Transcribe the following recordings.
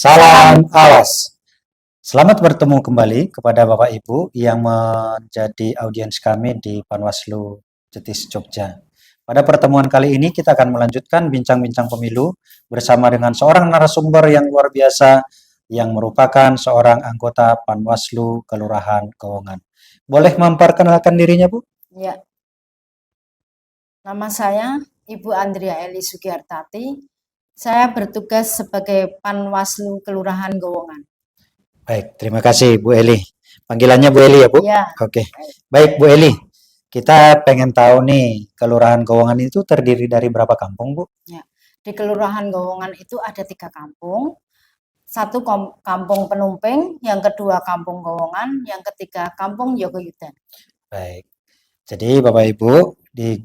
Salam awas. Selamat bertemu kembali kepada Bapak Ibu yang menjadi audiens kami di Panwaslu Jetis Jogja. Pada pertemuan kali ini kita akan melanjutkan bincang-bincang pemilu bersama dengan seorang narasumber yang luar biasa yang merupakan seorang anggota Panwaslu Kelurahan Gowongan. Boleh memperkenalkan dirinya, Bu? Ya. Nama saya Ibu Andrea Eli Sugiartati. Saya bertugas sebagai Panwaslu Kelurahan Gowongan. Baik, terima kasih Bu Eli. Panggilannya Bu Eli ya, Bu? Ya. Oke. Baik, Bu Eli. Kita pengen tahu nih, Kelurahan Gowongan itu terdiri dari berapa kampung, Bu? Ya. Di Kelurahan Gowongan itu ada 3 kampung. Satu kampung Penumping, yang kedua kampung Gowongan, yang ketiga kampung Yogoyudan. Baik. Jadi Bapak Ibu, di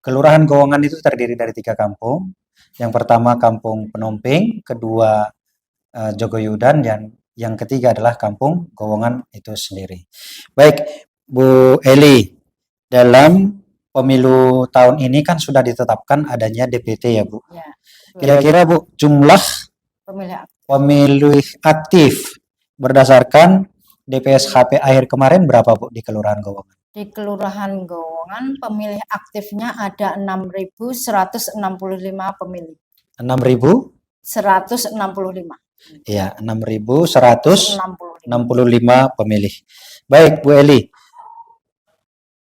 Kelurahan Gowongan itu terdiri dari 3 kampung. Yang pertama kampung Penumping, kedua Jogoyudan, dan yang ketiga adalah kampung Gowongan itu sendiri. Baik, Bu Eli, dalam pemilu tahun ini kan sudah ditetapkan adanya DPT ya, Bu. Ya. Kira-kira Bu, jumlah pemilih aktif berdasarkan DPS HP akhir kemarin berapa, Bu, di Kelurahan Gowongan? Di Kelurahan Gowongan pemilih aktifnya ada 6.165 pemilih. 6.165. 165. Ya, 6.165 pemilih. Baik, Bu Eli.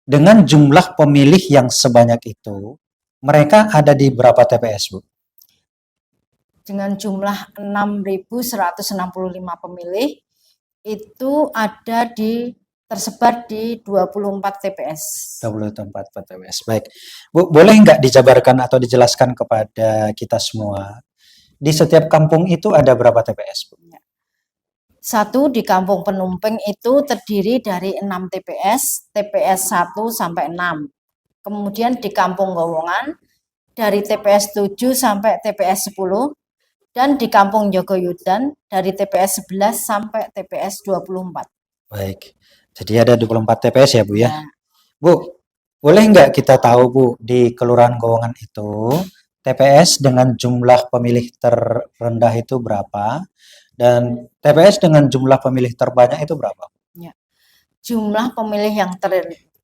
Dengan jumlah pemilih yang sebanyak itu, mereka ada di berapa TPS, Bu? Dengan jumlah 6.165 pemilih, itu ada tersebar di 24 TPS. 24 TPS. Baik. Bu, boleh nggak dijabarkan atau dijelaskan kepada kita semua, di setiap kampung itu ada berapa TPS, Bu? Satu di Kampung Penumping itu terdiri dari 6 TPS, TPS 1 sampai 6. Kemudian di Kampung Gowongan dari TPS 7 sampai TPS 10. Dan di Kampung Yogoyudan dari TPS 11 sampai TPS 24. Baik. Jadi ada 24 TPS ya, Bu ya? Bu, boleh nggak kita tahu, Bu, di Kelurahan Gowongan itu TPS dengan jumlah pemilih terendah itu berapa? Dan TPS dengan jumlah pemilih terbanyak itu berapa? Ya. Jumlah pemilih yang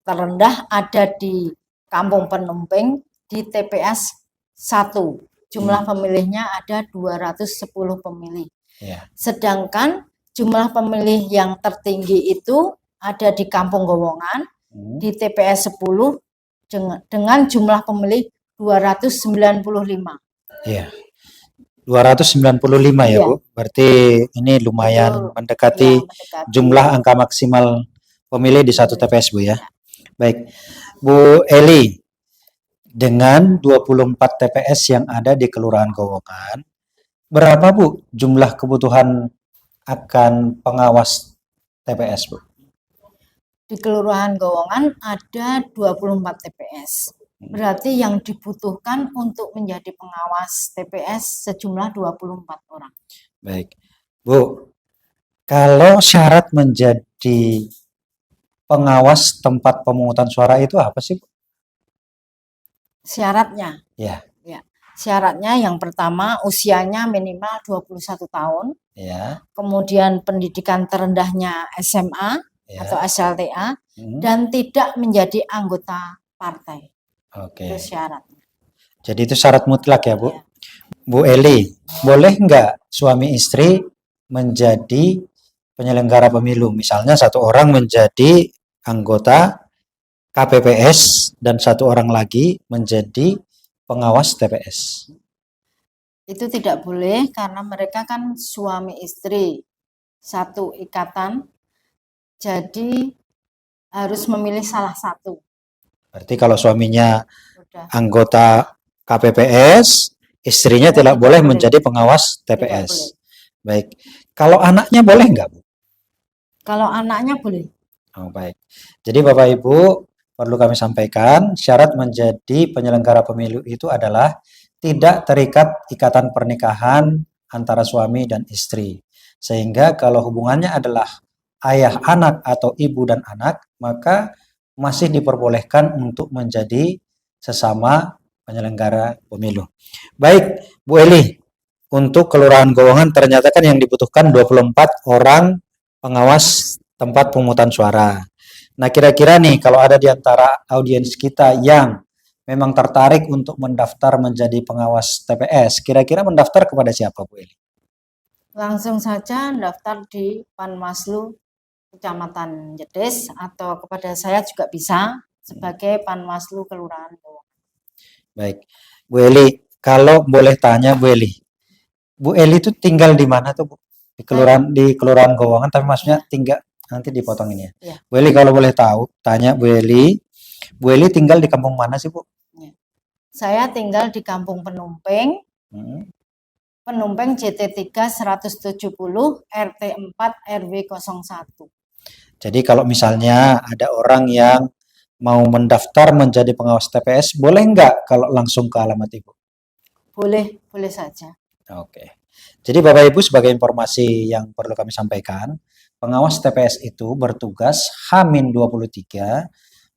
terendah ada di Kampung Penumping di TPS 1. Jumlah pemilihnya ada 210 pemilih. Ya. Sedangkan jumlah pemilih yang tertinggi itu ada di Kampung Gowongan di TPS 10 dengan jumlah pemilih 295. Iya. 295 ya, Bu. Berarti ini lumayan mendekati jumlah angka maksimal pemilih di satu TPS, Bu ya. Baik. Bu Eli, dengan 24 TPS yang ada di Kelurahan Gowongan, berapa, Bu, jumlah kebutuhan akan pengawas TPS, Bu? Di Kelurahan Gowongan ada 24 TPS. Berarti yang dibutuhkan untuk menjadi pengawas TPS sejumlah 24 orang. Baik. Bu, kalau syarat menjadi pengawas tempat pemungutan suara itu apa sih, Bu? Syaratnya? Ya. Ya. Syaratnya yang pertama usianya minimal 21 tahun. Ya. Kemudian pendidikan terendahnya SMA atau SLTA dan tidak menjadi anggota partai. Oke. Itu syarat. Jadi itu syarat mutlak ya, Bu? Ya. Bu Eli, boleh nggak suami istri menjadi penyelenggara pemilu? Misalnya satu orang menjadi anggota KPPS dan satu orang lagi menjadi pengawas TPS. Itu tidak boleh karena mereka kan suami istri, satu ikatan, jadi harus memilih salah satu. Berarti kalau suaminya anggota KPPS, istrinya tidak boleh menjadi pengawas TPS. Baik. Kalau anaknya boleh nggak, Bu? Kalau anaknya boleh. Oh, baik. Jadi Bapak Ibu, perlu kami sampaikan, syarat menjadi penyelenggara pemilu itu adalah tidak terikat ikatan pernikahan antara suami dan istri. Sehingga kalau hubungannya adalah ayah anak atau ibu dan anak, maka masih diperbolehkan untuk menjadi sesama penyelenggara pemilu. Baik, Bu Eli, untuk Kelurahan Gowongan ternyata kan yang dibutuhkan 24 orang pengawas tempat pemungutan suara. Nah, kira-kira nih kalau ada di antara audiens kita yang memang tertarik untuk mendaftar menjadi pengawas TPS, kira-kira mendaftar kepada siapa, Bu Eli? Langsung saja daftar di Panwaslu Kecamatan Jetis atau kepada saya juga bisa sebagai Panwaslu Kelurahan Gowongan. Baik, Bu Eli, kalau boleh tanya Bu Eli itu tinggal di mana tuh, Bu? Di Kelurahan Gowongan, tapi maksudnya tinggal nanti dipotong ini ya. Ya. Bu Eli kalau boleh tahu, tanya Bu Eli tinggal di kampung mana sih, Bu? Saya tinggal di Kampung Penumpeng, Penumpeng JT3 170 RT 4 RW 01. Jadi kalau misalnya ada orang yang mau mendaftar menjadi pengawas TPS, boleh nggak kalau langsung ke alamat Ibu? Boleh, boleh saja. Oke. Jadi Bapak Ibu sebagai informasi yang perlu kami sampaikan, pengawas TPS itu bertugas H-23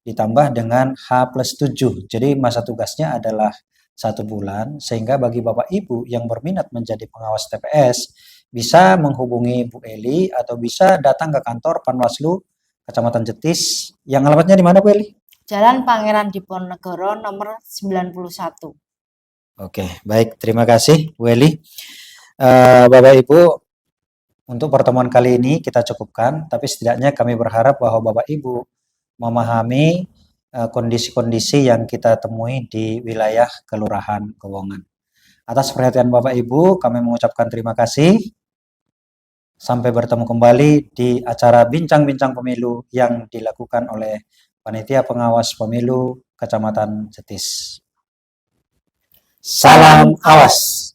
ditambah dengan H+7. Jadi masa tugasnya adalah 1 bulan, sehingga bagi Bapak Ibu yang berminat menjadi pengawas TPS bisa menghubungi Bu Eli atau bisa datang ke kantor Panwaslu Kecamatan Jetis. Yang alamatnya di mana, Bu Eli? Jalan Pangeran Diponegoro nomor 91. Oke, baik. Terima kasih, Bu Eli. Bapak Ibu, untuk pertemuan kali ini kita cukupkan, tapi setidaknya kami berharap bahwa Bapak Ibu memahami kondisi-kondisi yang kita temui di wilayah Kelurahan Gowongan. Atas perhatian Bapak Ibu, kami mengucapkan terima kasih. Sampai bertemu kembali di acara Bincang-Bincang Pemilu yang dilakukan oleh Panitia Pengawas Pemilu Kecamatan Jetis. Salam awas.